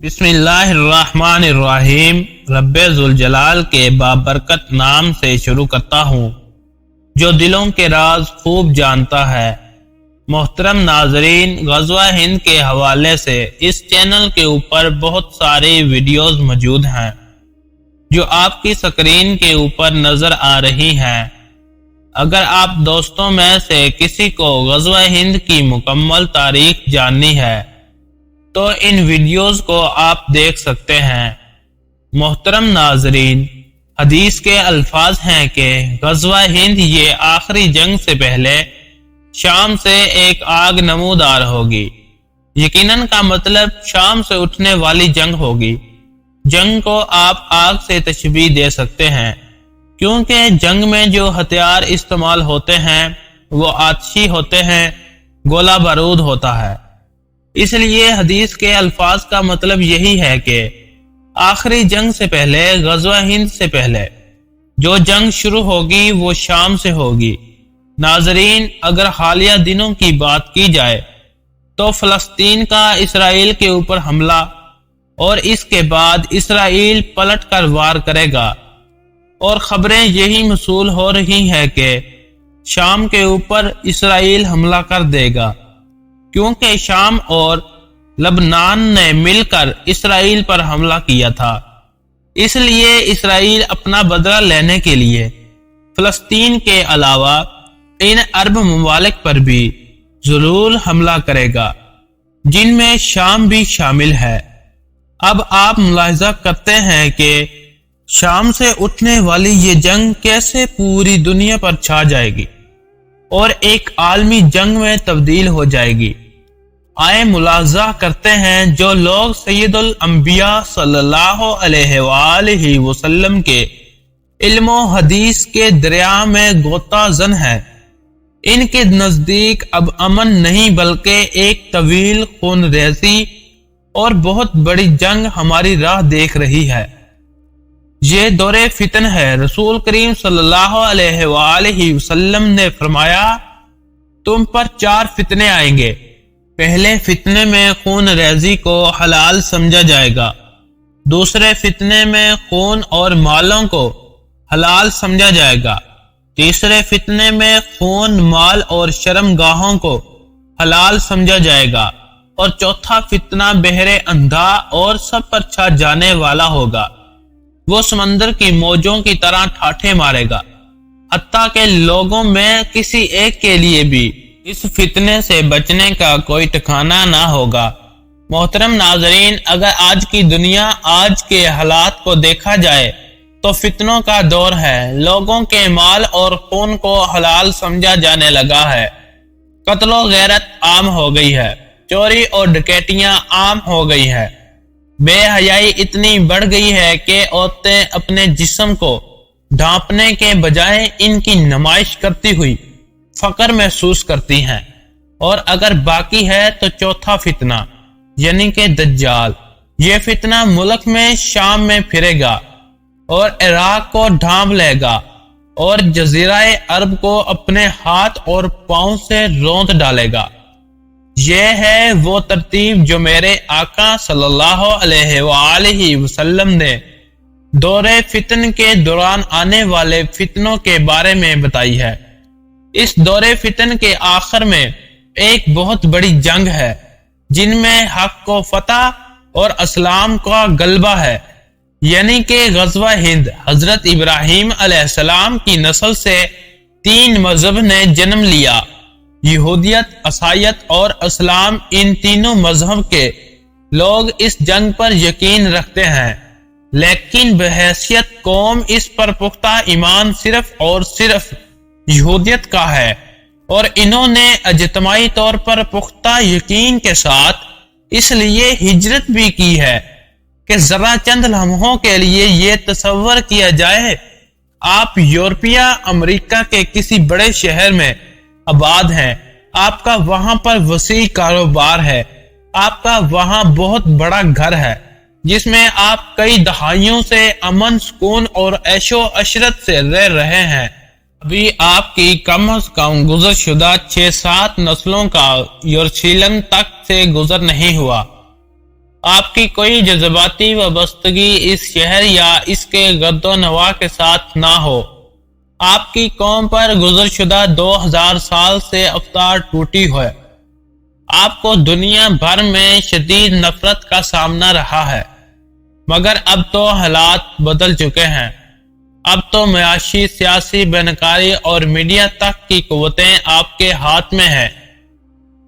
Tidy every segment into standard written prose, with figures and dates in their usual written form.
بسم اللہ الرحمن الرحیم۔ رب ذوالجلال کے بابرکت نام سے شروع کرتا ہوں جو دلوں کے راز خوب جانتا ہے۔ محترم ناظرین، غزوہ ہند کے حوالے سے اس چینل کے اوپر بہت ساری ویڈیوز موجود ہیں جو آپ کی سکرین کے اوپر نظر آ رہی ہیں۔ اگر آپ دوستوں میں سے کسی کو غزوہ ہند کی مکمل تاریخ جاننی ہے تو ان ویڈیوز کو آپ دیکھ سکتے ہیں۔ محترم ناظرین، حدیث کے الفاظ ہیں کہ غزوہ ہند یہ آخری جنگ سے پہلے شام سے ایک آگ نمودار ہوگی۔ یقیناً کا مطلب شام سے اٹھنے والی جنگ ہوگی۔ جنگ کو آپ آگ سے تشبیہ دے سکتے ہیں کیونکہ جنگ میں جو ہتھیار استعمال ہوتے ہیں وہ آتشی ہوتے ہیں، گولہ بارود ہوتا ہے۔ اس لیے حدیث کے الفاظ کا مطلب یہی ہے کہ آخری جنگ سے پہلے، غزوہ ہند سے پہلے جو جنگ شروع ہوگی وہ شام سے ہوگی۔ ناظرین، اگر حالیہ دنوں کی بات کی جائے تو فلسطین کا اسرائیل کے اوپر حملہ اور اس کے بعد اسرائیل پلٹ کر وار کرے گا، اور خبریں یہی موصول ہو رہی ہیں کہ شام کے اوپر اسرائیل حملہ کر دے گا، کیونکہ شام اور لبنان نے مل کر اسرائیل پر حملہ کیا تھا۔ اس لیے اسرائیل اپنا بدلہ لینے کے لیے فلسطین کے علاوہ ان عرب ممالک پر بھی ضرور حملہ کرے گا، جن میں شام بھی شامل ہے۔ اب آپ ملاحظہ کرتے ہیں کہ شام سے اٹھنے والی یہ جنگ کیسے پوری دنیا پر چھا جائے گی اور ایک عالمی جنگ میں تبدیل ہو جائے گی۔ آئے ملاحظہ کرتے ہیں جو لوگ سید الانبیاء صلی اللہ علیہ وآلہ وسلم کے علم و حدیث کے دریا میں غوطہ زن ہیں، ان کے نزدیک اب امن نہیں بلکہ ایک طویل خون ریزی اور بہت بڑی جنگ ہماری راہ دیکھ رہی ہے۔ یہ دور فتن ہے۔ رسول کریم صلی اللہ علیہ وآلہ وسلم نے فرمایا، تم پر 4 فتنے آئیں گے۔ پہلے فتنے میں خون ریزی کو حلال سمجھا جائے گا، دوسرے فتنے میں خون اور مالوں کو حلال سمجھا جائے گا، تیسرے فتنے میں خون، مال اور شرم گاہوں کو حلال سمجھا جائے گا، اور چوتھا فتنہ بحر اندھا اور سب پر چھا جانے والا ہوگا۔ وہ سمندر کی موجوں کی طرح ٹھاٹھے مارے گا، حتیٰ کہ لوگوں میں کسی ایک کے لیے بھی اس فتنے سے بچنے کا کوئی ٹھکانہ نہ ہوگا۔ محترم ناظرین، اگر آج کی دنیا، آج کے حالات کو دیکھا جائے تو فتنوں کا دور ہے۔ لوگوں کے مال اور خون کو حلال سمجھا جانے لگا ہے، قتل و غیرت عام ہو گئی ہے، چوری اور ڈکیتیاں عام ہو گئی ہے، بے حیائی اتنی بڑھ گئی ہے کہ عورتیں اپنے جسم کو ڈھانپنے کے بجائے ان کی نمائش کرتی ہوئی فخر محسوس کرتی ہیں۔ اور اگر باقی ہے تو چوتھا فتنہ یعنی کہ دجال، یہ فتنہ ملک میں شام میں پھرے گا اور عراق کو ڈھانپ لے گا اور جزیرہ عرب کو اپنے ہاتھ اور پاؤں سے روند ڈالے گا۔ یہ ہے وہ ترتیب جو میرے آقا صلی اللہ علیہ وآلہ وسلم نے دور فتن کے دوران آنے والے فتنوں کے بارے میں بتائی ہے۔ اس دور فتن کے آخر میں ایک بہت بڑی جنگ ہے جن میں حق کو فتح اور اسلام کا غلبہ ہے، یعنی کہ غزوہ ہند۔ حضرت ابراہیم علیہ السلام کی نسل سے 3 مذہب نے جنم لیا، یہودیت، عیسائیت اور اسلام۔ ان تینوں مذہب کے لوگ اس جنگ پر یقین رکھتے ہیں، لیکن بحیثیت قوم اس پر پختہ ایمان صرف اور صرف یہودیت کا ہے، اور انہوں نے اجتماعی طور پر پختہ یقین کے ساتھ اس لیے ہجرت بھی کی ہے کہ ذرا چند لمحوں کے لیے یہ تصور کیا جائے آپ یورپیا امریکہ کے کسی بڑے شہر میں آباد ہیں، آپ کا وہاں پر وسیع کاروبار ہے، آپ کا وہاں بہت بڑا گھر ہے جس میں آپ کئی دہائیوں سے امن، سکون اور عیش و عشرت سے رہ رہے ہیں۔ ابھی آپ کی کم از کم گزر شدہ 6-7 نسلوں کا یورشلم تک سے گزر نہیں ہوا۔ آپ کی کوئی جذباتی وابستگی اس شہر یا اس کے گرد و نواح کے ساتھ نہ ہو۔ آپ کی قوم پر گزر شدہ 2000 سال سے افطار ٹوٹی ہے۔ آپ کو دنیا بھر میں شدید نفرت کا سامنا رہا ہے، مگر اب تو حالات بدل چکے ہیں۔ اب تو معاشی، سیاسی، بینکاری اور میڈیا تک کی قوتیں آپ کے ہاتھ میں ہیں۔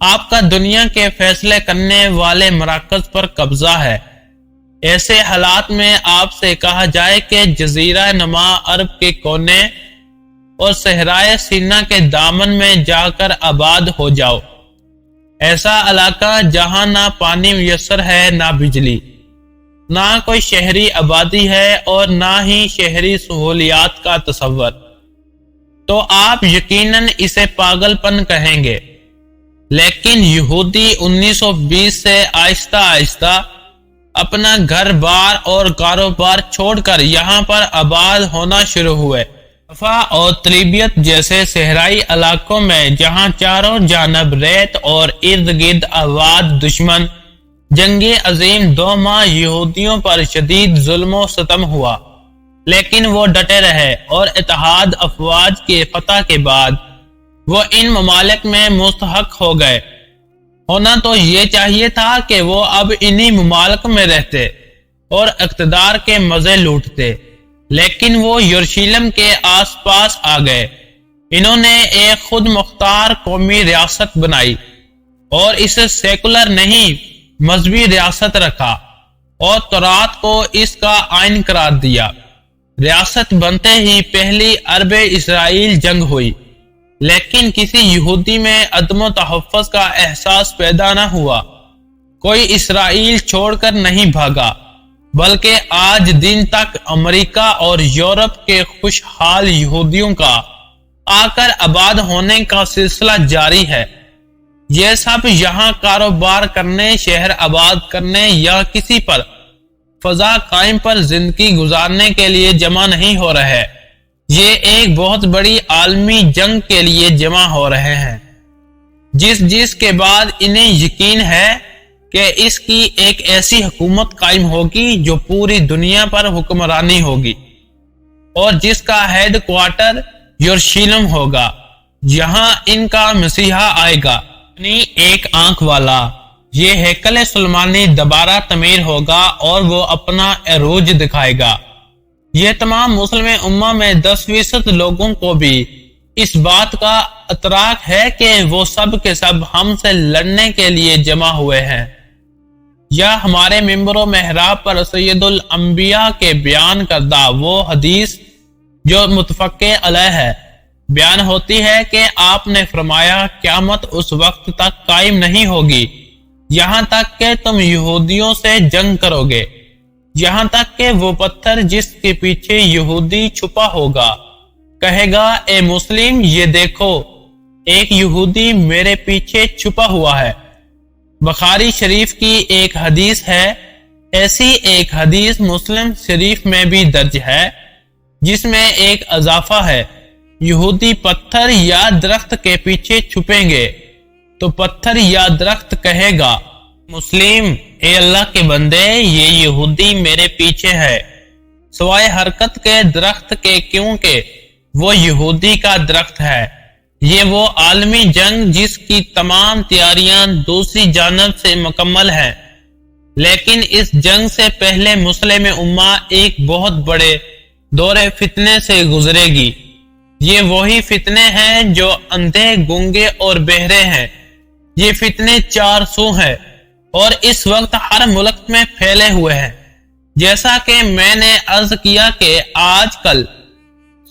آپ کا دنیا کے فیصلے کرنے والے مراکز پر قبضہ ہے۔ ایسے حالات میں آپ سے کہا جائے کہ جزیرہ نما عرب کے کونے اور صحرائے سینا کے دامن میں جا کر آباد ہو جاؤ، ایسا علاقہ جہاں نہ پانی میسر ہے، نہ بجلی، نہ کوئی شہری آبادی ہے اور نہ ہی شہری سہولیات کا تصور، تو آپ یقیناً اسے پاگل پن کہیں گے۔ لیکن یہودی 1920 سے آہستہ آہستہ اپنا گھر بار اور کاروبار چھوڑ کر یہاں پر آباد ہونا شروع ہوئے۔ صفا اور طلبیت جیسے صحرائی علاقوں میں جہاں چاروں جانب ریت اور ارد گرد آباد دشمن، جنگی عظیم 2 ماہ یہودیوں پر شدید ظلم و ستم ہوا، لیکن وہ ڈٹے رہے اور اتحاد افواج کے فتح کے بعد وہ ان ممالک میں مستحق ہو گئے۔ ہونا تو یہ چاہیے تھا کہ وہ اب انہی ممالک میں رہتے اور اقتدار کے مزے لوٹتے، لیکن وہ یروشلم کے آس پاس آ گئے۔ انہوں نے ایک خود مختار قومی ریاست بنائی اور اسے سیکولر نہیں مذہبی ریاست رکھا اور تورات کو اس کا آئین قرار دیا۔ ریاست بنتے ہی پہلی عرب اسرائیل جنگ ہوئی، لیکن کسی یہودی میں عدم و تحفظ کا احساس پیدا نہ ہوا۔ کوئی اسرائیل چھوڑ کر نہیں بھاگا، بلکہ آج دن تک امریکہ اور یورپ کے خوشحال یہودیوں کا آ کر آباد ہونے کا سلسلہ جاری ہے۔ یہ سب یہاں کاروبار کرنے، شہر آباد کرنے یا کسی پر فضا قائم پر زندگی گزارنے کے لیے جمع نہیں ہو رہے، یہ ایک بہت بڑی عالمی جنگ کے لیے جمع ہو رہے ہیں، جس کے بعد انہیں یقین ہے کہ اس کی ایک ایسی حکومت قائم ہوگی جو پوری دنیا پر حکمرانی ہوگی اور جس کا ہیڈ کوارٹر یروشلم ہوگا، جہاں ان کا مسیحا آئے گا، یعنی ایک آنکھ والا۔ یہ ہیکل سلیمانی دوبارہ تعمیر ہوگا اور وہ اپنا عروج دکھائے گا۔ یہ تمام مسلم امہ میں 10% لوگوں کو بھی اس بات کا ادراک ہے کہ وہ سب کے سب ہم سے لڑنے کے لیے جمع ہوئے ہیں۔ یا ہمارے ممبر و محراب پر سید الانبیاء کے بیان کردہ وہ حدیث جو متفق علیہ ہے، بیان ہوتی ہے کہ آپ نے فرمایا قیامت اس وقت تک قائم نہیں ہوگی یہاں تک کہ تم یہودیوں سے جنگ کرو گے، یہاں تک کہ وہ پتھر جس کے پیچھے یہودی چھپا ہوگا کہے گا اے مسلم یہ دیکھو ایک یہودی میرے پیچھے چھپا ہوا ہے۔ بخاری شریف کی ایک حدیث ہے، ایسی ایک حدیث مسلم شریف میں بھی درج ہے جس میں ایک اضافہ ہے، یہودی پتھر یا درخت کے پیچھے چھپیں گے تو پتھر یا درخت کہے گا مسلم اے اللہ کے بندے یہ یہودی میرے پیچھے ہے، سوائے حرکت کے درخت کے کیونکہ وہ یہودی کا درخت ہے۔ یہ وہ عالمی جنگ جس کی تمام تیاریاں دوسری جانب سے مکمل ہیں، لیکن اس جنگ سے پہلے مسلم امہ ایک بہت بڑے دور فتنے سے گزرے گی۔ یہ وہی فتنے ہیں جو اندھے، گونگے اور بہرے ہیں۔ یہ فتنے 4 سو ہیں اور اس وقت ہر ملک میں پھیلے ہوئے ہیں۔ جیسا کہ میں نے عرض کیا کہ آج کل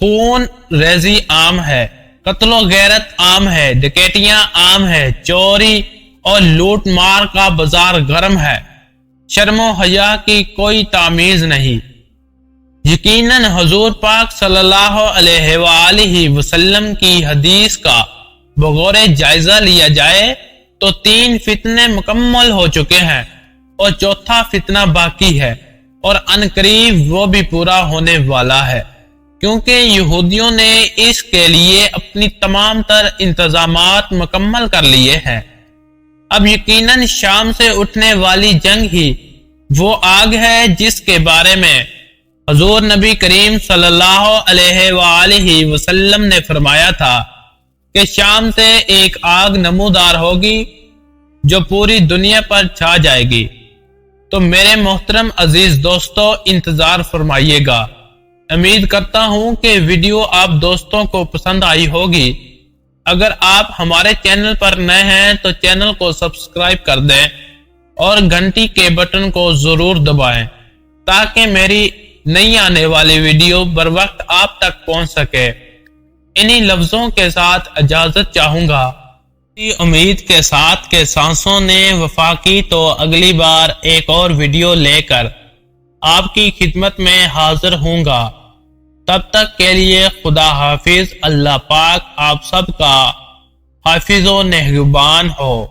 خون ریزی عام ہے، قتل و غیرت عام ہے، ڈکیتیاں عام ہے، چوری اور لوٹ مار کا بازار گرم ہے، شرم و حیا کی کوئی تمیز نہیں۔ یقیناً حضور پاک صلی اللہ علیہ وآلہ وسلم کی حدیث کا بغور جائزہ لیا جائے تو 3 فتنے مکمل ہو چکے ہیں اور 4تھا فتنہ باقی ہے اور عنقریب وہ بھی پورا ہونے والا ہے، کیونکہ یہودیوں نے اس کے لیے اپنی تمام تر انتظامات مکمل کر لیے ہیں۔ اب یقیناً شام سے اٹھنے والی جنگ ہی وہ آگ ہے جس کے بارے میں حضور نبی کریم صلی اللہ علیہ وآلہ وسلم نے فرمایا تھا کہ شام سے ایک آگ نمودار ہوگی جو پوری دنیا پر چھا جائے گی۔ تو میرے محترم عزیز دوستو، انتظار فرمائیے گا۔ امید کرتا ہوں کہ ویڈیو آپ دوستوں کو پسند آئی ہوگی۔ اگر آپ ہمارے چینل پر نئے ہیں تو چینل کو سبسکرائب کر دیں اور گھنٹی کے بٹن کو ضرور دبائیں تاکہ میری نئی آنے والی ویڈیو بر وقت آپ تک پہنچ سکے۔ انہی لفظوں کے ساتھ اجازت چاہوں گا، امید کے ساتھ کہ سانسوں نے وفا کی تو اگلی بار ایک اور ویڈیو لے کر آپ کی خدمت میں حاضر ہوں گا۔ تب تک کے لیے خدا حافظ۔ اللہ پاک آپ سب کا حافظ و نگہبان ہو۔